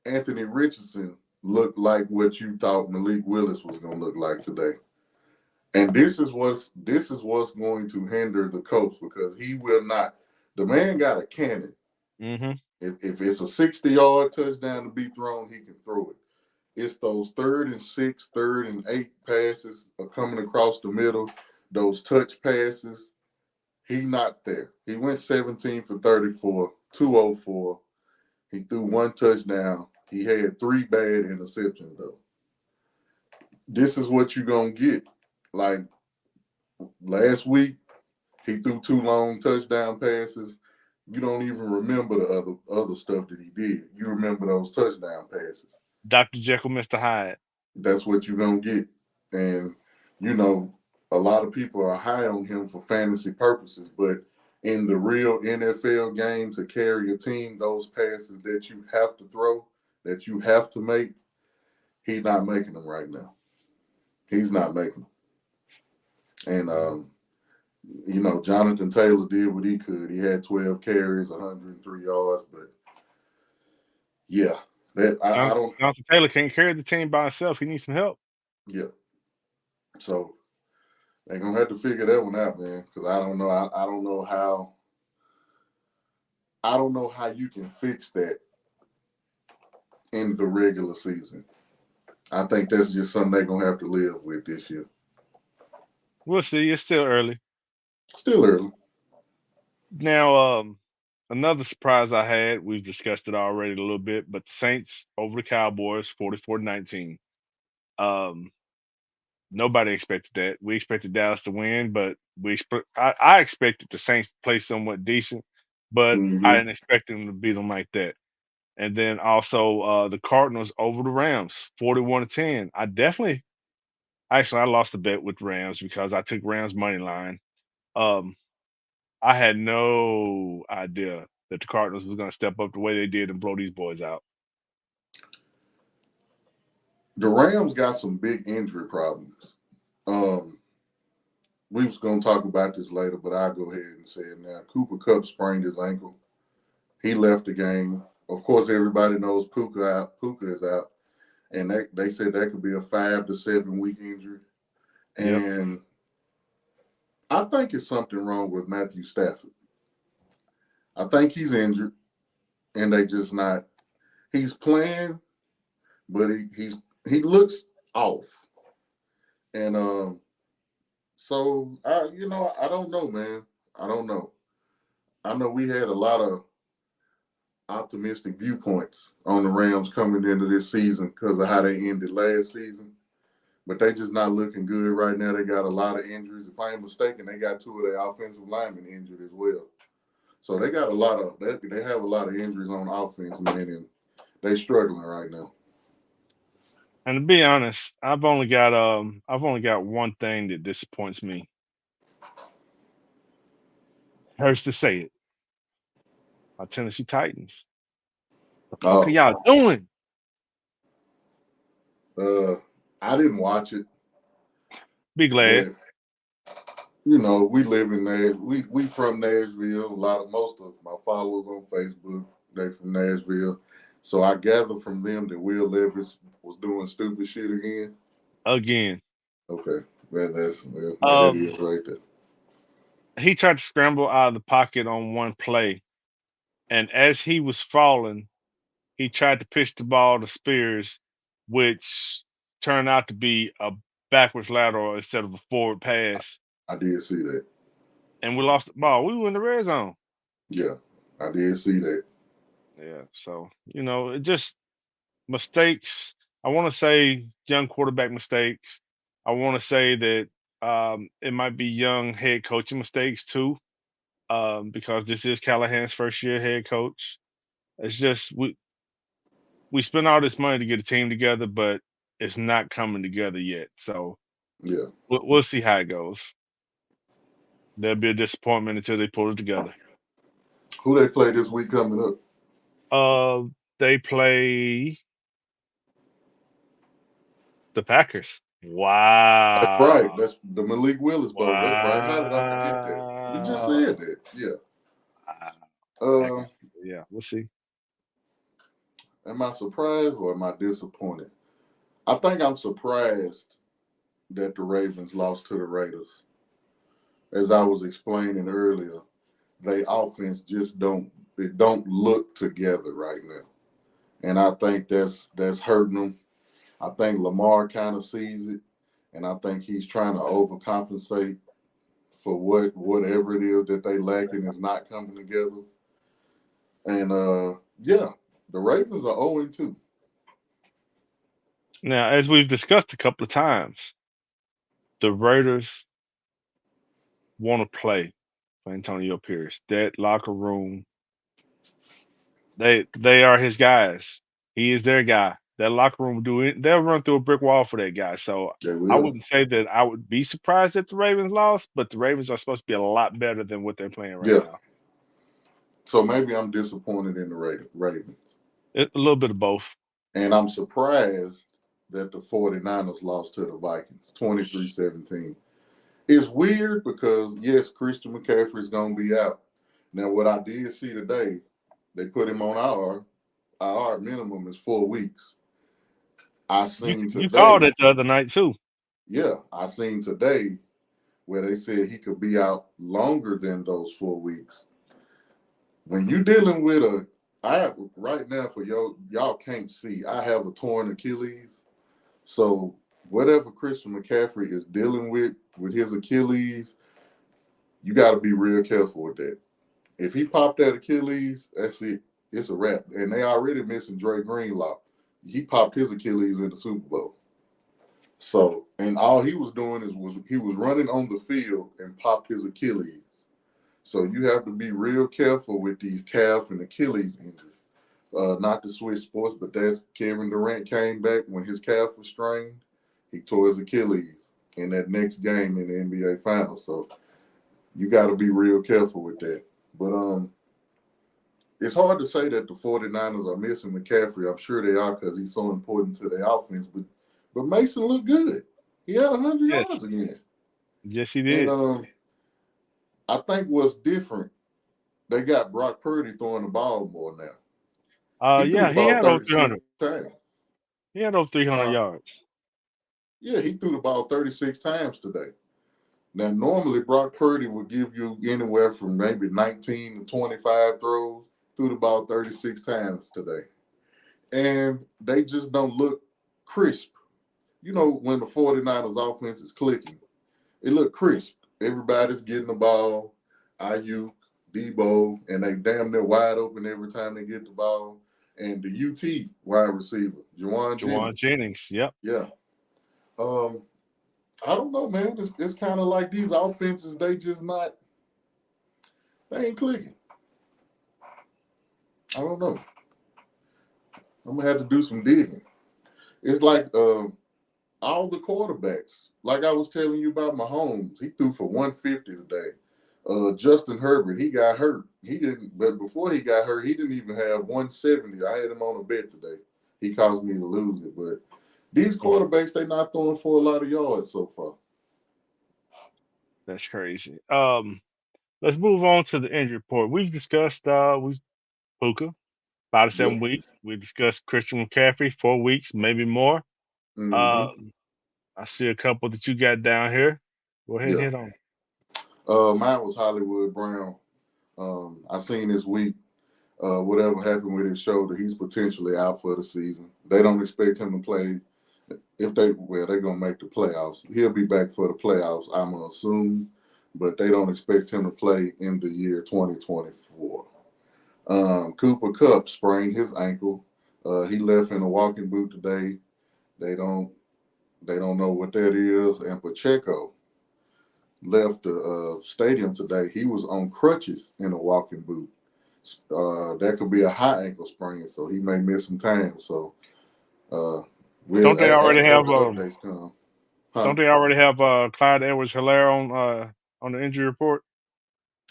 Anthony Richardson looked like what you thought Malik Willis was going to look like today. And this is what's going to hinder the Colts because he will not. The man got a cannon. hmm If it's a 60-yard touchdown to be thrown, he can throw it. It's those 3rd and 6, 3rd and 8 passes are coming across the middle. Those touch passes, he not there. He went 17 for 34, 204. He threw one touchdown. He had 3 bad interceptions though. This is what you're gonna get. Like last week, he threw 2 long touchdown passes. You don't even remember the other stuff that he did. You remember those touchdown passes. Dr. Jekyll, Mr. Hyde. That's what you're gonna get. And you know, a lot of people are high on him for fantasy purposes, but in the real NFL game to carry a team, those passes that you have to throw, that you have to make, he's not making them right now. He's not making them. And Jonathan Taylor did what he could. He had 12 carries, 103 yards, but yeah, I don't. Jonathan Taylor can't carry the team by himself. He needs some help. Yeah, so they're gonna have to figure that one out, man. Because I don't know. I don't know how. I don't know how you can fix that in the regular season. I think that's just something they're gonna have to live with this year. We'll see. It's still early. Still early. Now, another surprise I had, we've discussed it already a little bit, but the Saints over the Cowboys, 44-19. Um, Nobody expected that. We expected Dallas to win, but I expected the Saints to play somewhat decent, but I Mm-hmm. didn't expect them to beat them like that. And then also the Cardinals over the Rams, 41-10. I lost a bet with Rams because I took Rams money line. Um, I had no idea that the Cardinals was going to step up the way they did and blow these boys out. The Rams got some big injury problems. Um, we was gonna talk about this later, but I'll go ahead and say it now. Cooper Kupp sprained his ankle. He left the game. Of course, everybody knows Puka out. Puka is out, and they said that could be a 5 to 7 week injury. Yep. And I think it's something wrong with Matthew Stafford. I think he's injured, and they just not. He's playing, but he looks off. And so I don't know, man. I don't know. I know we had a lot of optimistic viewpoints on the Rams coming into this season because of how they ended last season. But they just not looking good right now. They got a lot of injuries. If I ain't mistaken, they got two of their offensive linemen injured as well. So they got a lot of they have a lot of injuries on offense, man, and they struggling right now. And to be honest, I've only got one thing that disappoints me. Hurts to say it. My Tennessee Titans. The fuck are Oh, y'all doing? I didn't watch it, Be glad. but we live in we from Nashville. Most of my followers on Facebook, they from Nashville. So I gather from them that Will Levis was doing stupid shit again. Again. Okay, now that Um is right there. he tried to scramble out of the pocket on one play. And as he was falling, he tried to pitch the ball to Spears, which turned out to be a backwards lateral instead of a forward pass. I did see that. And we lost the ball. We were in the red zone. Yeah, I did see that. Yeah. So, it just mistakes. I want to say young quarterback mistakes. I want to say that it might be young head coaching mistakes too, because this is Callahan's first year head coach. It's just we spent all this money to get a team together, but it's not coming together yet. So Yeah. we'll see how it goes. There'll be a disappointment until they pull it together. Who they play this week coming up? Uh, they play the Packers. Right. Wow. That's the Malik Willis Bowl. That's right. How did I forget that? You just Wow. said that. Yeah. Wow. Uh, Packers. Yeah, we'll see. am I surprised or am I disappointed? I think I'm surprised that the Ravens lost to the Raiders. As I was explaining earlier, they offense just don't look together right now. And I think that's hurting them. I think Lamar kind of sees it, and I think he's trying to overcompensate for whatever it is that they lacking is not coming together. And yeah, the Ravens are 0-2. Now, as we've discussed a couple of times, the Raiders want to play for Antonio Pierce. That locker room, they are his guys. He is their guy. That locker room will do it. They'll run through a brick wall for that guy. So They I will. wouldn't say that I would be surprised if the Ravens lost, but the Ravens are supposed to be a lot better than what they're playing right Yeah. now. So maybe I'm disappointed in the Ravens. A little bit of both. And I'm surprised that the 49ers lost to the Vikings 23-17. It's weird because, yes, Christian McCaffrey is going to be out. Now, what I did see today, they put him on our minimum is 4 weeks. I You seen you called today, it the other night too. yeah, I seen today where they said he could be out longer than those 4 weeks. When you're dealing with I right now for y'all can't see, I have a torn Achilles. So whatever Christian McCaffrey is dealing with his Achilles, you got to be real careful with that. If he popped that Achilles, that's it. It's a wrap. And they already missing Dre Greenlaw. He popped his Achilles in the Super Bowl. So, and all he was doing was he was running on the field and popped his Achilles. So you have to be real careful with these calf and Achilles injuries. Not to switch sports, but that's Kevin Durant came back when his calf was strained. He tore his Achilles in that next game in the NBA Finals. So you got to be real careful with that. But it's hard to say that the 49ers are missing McCaffrey. I'm sure they are because he's so important to their offense. But Mason looked good. He had 100 Yes, yards again. yes, he And did. I think what's different, they got Brock Purdy throwing the ball more now. He threw Yeah, the he ball had over 36 300. times. He had over 300 Huh? yards. Yeah, he threw the ball 36 times today. Now, normally Brock Purdy would give you anywhere from maybe 19 to 25 throws. Threw the ball 36 times today. and they just don't look crisp. You know, when the 49ers offense is clicking, it look crisp. Everybody's getting the ball. Ayuk, Debo, and they damn near wide open every time they get the ball. And the UT wide receiver, Juwan Jawan Jennings. Jennings. Yep. Yeah. Um, I don't know, man. It's kind of like these offenses, they just not, they ain't clicking. I don't know. I'm gonna have to do some digging. It's like all the quarterbacks. Like I was telling you about Mahomes, he threw for 150 today. Justin Herbert, he got hurt. He didn't, but before he got hurt, he didn't even have 170. I had him on a bet today. He caused me to lose it. But these quarterbacks, they not throwing for a lot of yards so far. That's crazy. Let's move on to the injury report. We've discussed we Puka 5 to 7 Yep. weeks. We discussed Christian McCaffrey 4 weeks, maybe more. Mm-hmm. Uh, I see a couple that you got down here. Go ahead and Yeah. hit on. Mine was Hollywood Brown. I seen this week, whatever happened with his shoulder, he's potentially out for the season. They don't expect him to play. If they well, they're gonna make the playoffs. He'll be back for the playoffs, I'm gonna assume, but they don't expect him to play in the year 2024. Cooper Kupp sprained his ankle. He left in a walking boot today. They don't they don't know what that is. And Pacheco left the stadium today. He was on crutches in a walking boot. That could be a high ankle sprain, so he may miss some time. So uh, Don't they already as have the updates come, huh? Clyde Edwards-Helaire on the injury report?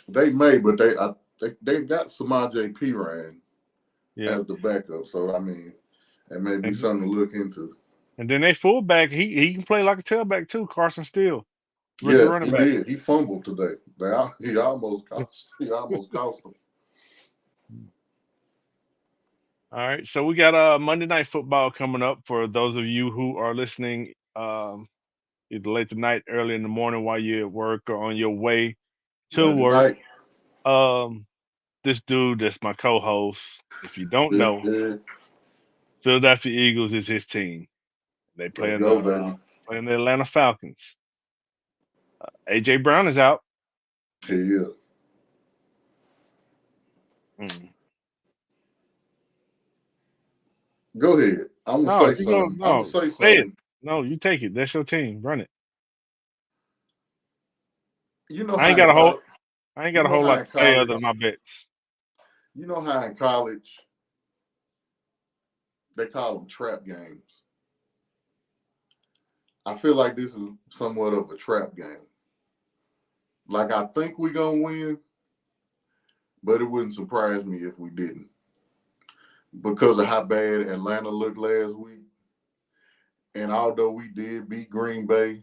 They may, but they got Samaj P. Ryan Yeah. as the backup. So I mean, that may be And something to look into. and then they fullback, he can play like a tailback too, Carson Steele, rookie Yeah, running he back. did. He fumbled today. He almost cost them. All right, so we got Monday Night Football coming up for those of you who are listening either late tonight, early in the morning while you're at work or on your way to Monday work. night. Um, this dude that's my co-host, if you don't Yeah, know, yeah. Philadelphia Eagles is his team. They Let's playing go, baby. playing the Atlanta Falcons. AJ Brown is out. He is. Mm. Go ahead. I'm gonna No, say you go something. I'm gonna no, say say it. something. No, you take it. That's your team. Run it. You know I ain't how in got a whole college. I ain't You got a know whole how lot in to say other than college. my bets. You know how in college they call them trap games. I feel like this is somewhat of a trap game. Like I think we gonna win, but it wouldn't surprise me if we didn't because of how bad Atlanta looked last week. And although we did beat Green Bay,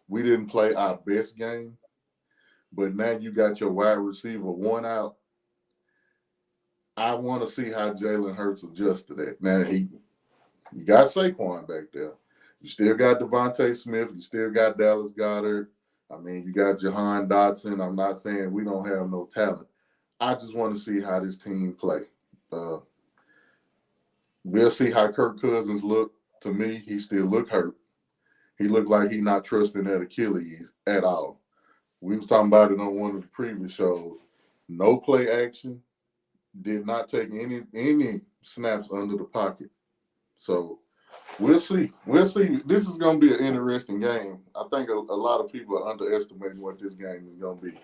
we didn't play our best game. But now you got your wide receiver one out. I want to see how Jalen Hurts adjusts to that. Now you got Saquon back there. You still got Devontae Smith. You still got Dallas Goddard. I mean, you got Jahan Dotson. I'm not saying we don't have no talent. I just want to see how this team play. Uh, we'll see how Kirk Cousins look. To me, he still look hurt. He looked like he not trusting that Achilles at all. We was talking about it on one of the previous shows. No play action. Did not take any snaps under the pocket. So we'll see. We'll see. This is going to be an interesting game. I think a lot of people are underestimating what this game is going to be.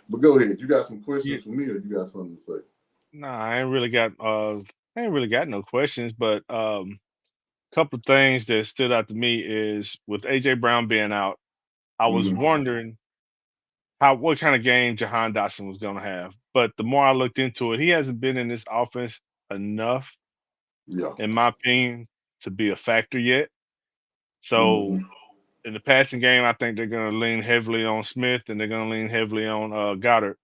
But go ahead. You got some Yeah, questions for me, or you got something to say? nah, I ain't really got no questions, but couple of things that stood out to me is with AJ Brown being out, I was Mm-hmm. wondering how what kind of game Jahan Dotson was gonna have. But the more I looked into it, he hasn't been in this offense enough, Yeah. in my opinion, to be a factor yet. So Mm-hmm. in the passing game, I think they're gonna lean heavily on Smith and they're gonna lean heavily on Goddard,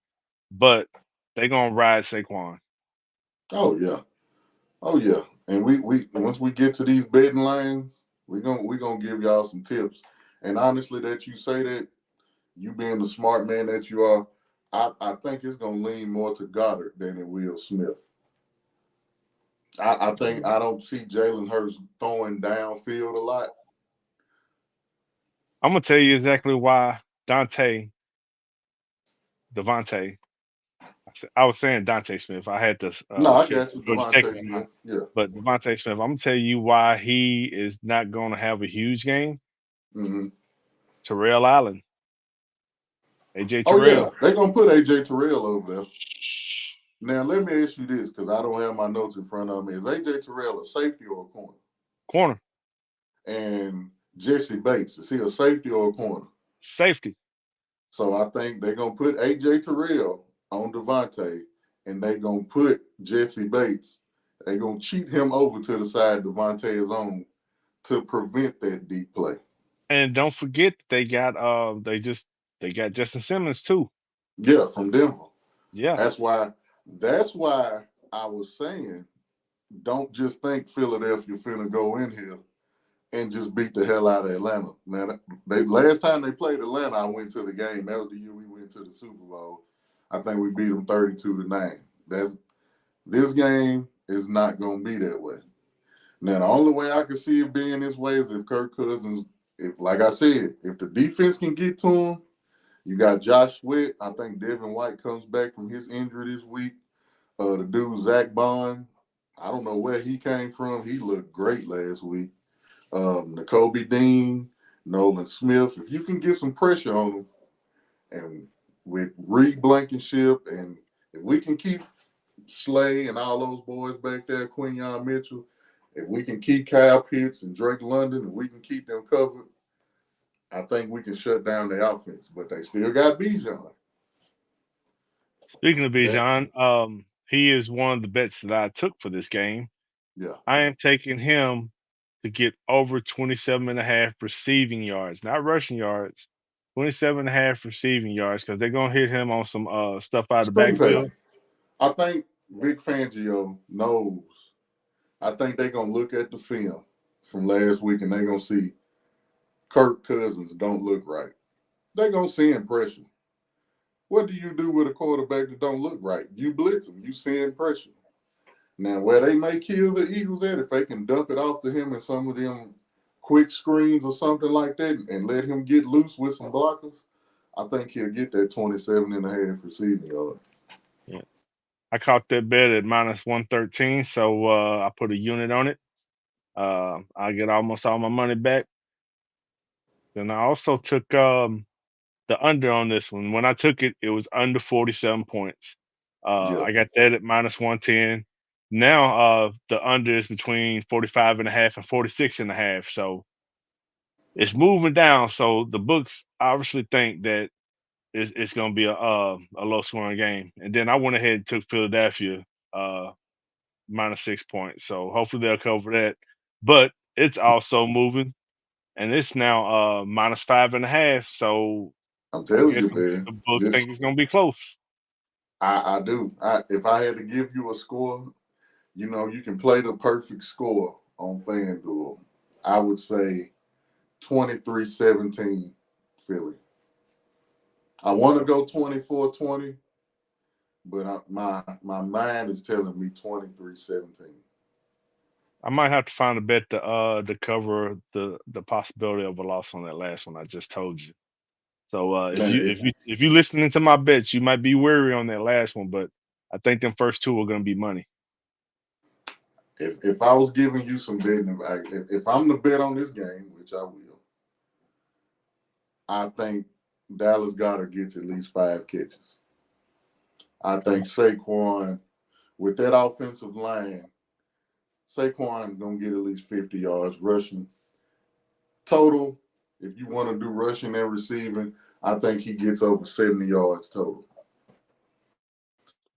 but they're gonna ride Saquon. Oh yeah. Oh yeah. And we once we get to these betting lines, we gonna give y'all some tips. And honestly, that you say that, you being the smart man that you are, I think it's gonna lean more to Goddard than it will Smith. I think I don't see Jalen Hurts throwing downfield a lot. I'm gonna tell you exactly why Dante Devontae. I was saying Dante Smith. I had this No, I shit got you, Georgia Tech in Devontae my mind, Smith. Yeah. but Devontae Smith. I'm gonna tell you why he is not gonna have a huge game. hmm Terrell Allen, AJ Oh yeah, Terrell. they're gonna put AJ Terrell over there. Now let me ask you this, because I don't have my notes in front of me. Is AJ Terrell a safety or a corner? Corner And Jesse Bates, is he a safety or a corner? safety. So I think they're gonna put AJ Terrell on Devontae, and they're gonna put Jesse Bates. They're gonna cheat him over to the side Devontae is on to prevent that deep play. And don't forget they got Justin Simmons too. Yeah, from Denver. Yeah. That's why. That's why I was saying, don't just think Philadelphia finna go in here and just beat the hell out of Atlanta. Man, they last time they played Atlanta, I went to the game. That was the year we went to the Super Bowl. I think we beat them 32-9. That's This game is not gonna be that way. Now the only way I can see it being this way is if Kirk Cousins, if like I said, if the defense can get to him, you got Josh Sweat. I think Devin White comes back from his injury this week. The dude Zach Bond, I don't know where he came from. He looked great last week. N'Kobe Dean, Nolan Smith. If you can get some pressure on them, and with Reed Blankenship, and if we can keep Slay and all those boys back there, Quinyon Mitchell, if we can keep Kyle Pitts and Drake London, if we can keep them covered, I think we can shut down the offense. But they still got Bijan. Speaking of That Bijan, he is one of the bets that I took for this game. yeah, I am taking him to get over 27 and a half receiving yards, not rushing yards. 27 and a half receiving yards because they're gonna hit him on some stuff out of the screen pass. backfield. I think Vic Fangio knows. I think they're gonna look at the film from last week and they're gonna see Kirk Cousins don't look right. They're gonna send pressure. What do you do with a quarterback that don't look right? You blitz him. You send pressure. Now, where they may kill the Eagles at, if they can dump it off to him in some of them quick screens or something like that and let him get loose with some blockers, I think he'll get that 27 and a half receiving yard. Yeah. I caught that bet at minus 113, so I put a unit on it. I get almost all my money back. Then I also took the under on this one. When I took it, it was under 47 points. Yeah. I got that at minus 110. Now the under is between 45 and a half and 46 and a half. So it's moving down. So the books obviously think that it's going to be a low scoring game. And then I went ahead and took Philadelphia uh, minus 6 points. So hopefully they'll cover that. But it's also moving, and it's now minus 5.5. So I'm I'm telling you, guessing man. the books This think it's going to be close. I do. If I had to give you a score, you can play the perfect score on FanDuel. I would say 23-17 Philly. I want to go 24-20, but my mind is telling me 23-17. I might have to find a bet to cover the possibility of a loss on that last one I just told you. So Now, if you listening to my bets, you might be weary on that last one, but I think them first two are going to be money. if I was giving you some betting, if I'm the bet on this game, which I will, I think Dallas Goddard gets at least 5 catches. I Okay. think Saquon, with that offensive line, Saquon gonna get at least 50 yards rushing total. If you want to do rushing and receiving, I think he gets over 70 yards total.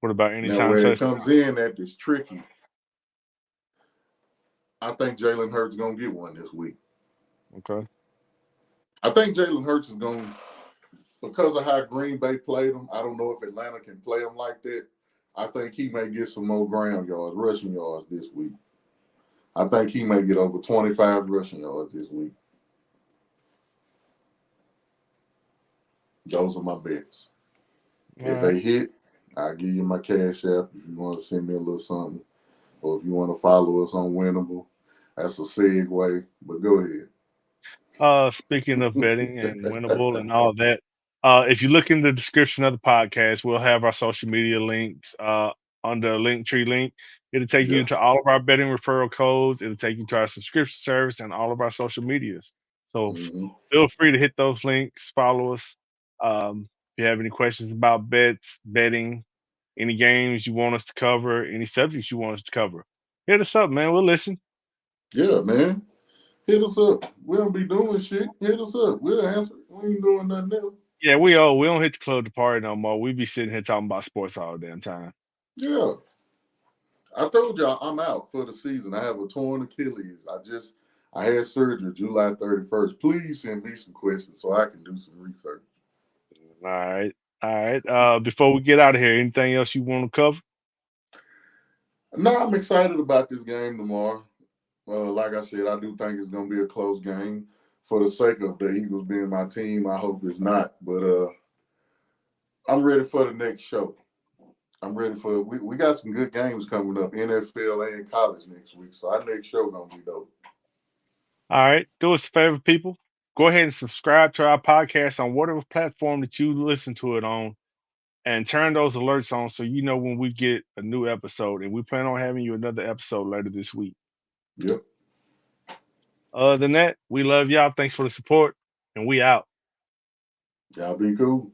What about Now, anytime where it touchdown? comes in at is tricky. I think Jalen Hurts gonna get one this week. Okay. I think Jalen Hurts is going to, because of how Green Bay played him. I don't know if Atlanta can play him like that. I think he may get some more ground yards, rushing yards this week. I think he may get over 25 rushing yards this week. Those are my bets. All If right. they hit, I'll give you my cash app if you want to send me a little something. or if you want to follow us on Winnable, that's a segue. But go ahead. Speaking of betting and winnable and all that, if you look in the description of the podcast, we'll have our social media links on the Linktree link. It'll take you Yeah. to all of our betting referral codes. It'll take you to our subscription service and all of our social medias. So Hmm. feel free to hit those links, follow us. If you have any questions about bets, betting, any games you want us to cover, any subjects you want us to cover, hit us up, man. We'll listen. Yeah, man. Hit us up. We don't be doing shit. Hit us up. We'll answer. We ain't doing nothing else. Yeah, we don't hit the club to party no more. We be sitting here talking about sports all the damn time. Yeah. I told y'all I'm out for the season. I have a torn Achilles. I had surgery July 31st. Please send me some questions so I can do some research. All right. All right. Before we get out of here, anything else you want to cover? No, I'm excited about this game tomorrow. Like I said, I do think it's going to be a close game. For the sake of the Eagles being my team, I hope it's not. But I'm ready for the next show. I'm ready for we got some good games coming up, NFL and college next week. So our next show gonna be dope. All right. Do us a favor, people. Go ahead and subscribe to our podcast on whatever platform that you listen to it on and turn those alerts on so you know when we get a new episode. And we plan on having you another episode later this week. Yep. Other than that, we love y'all. Thanks for the support. And we out. Y'all be cool.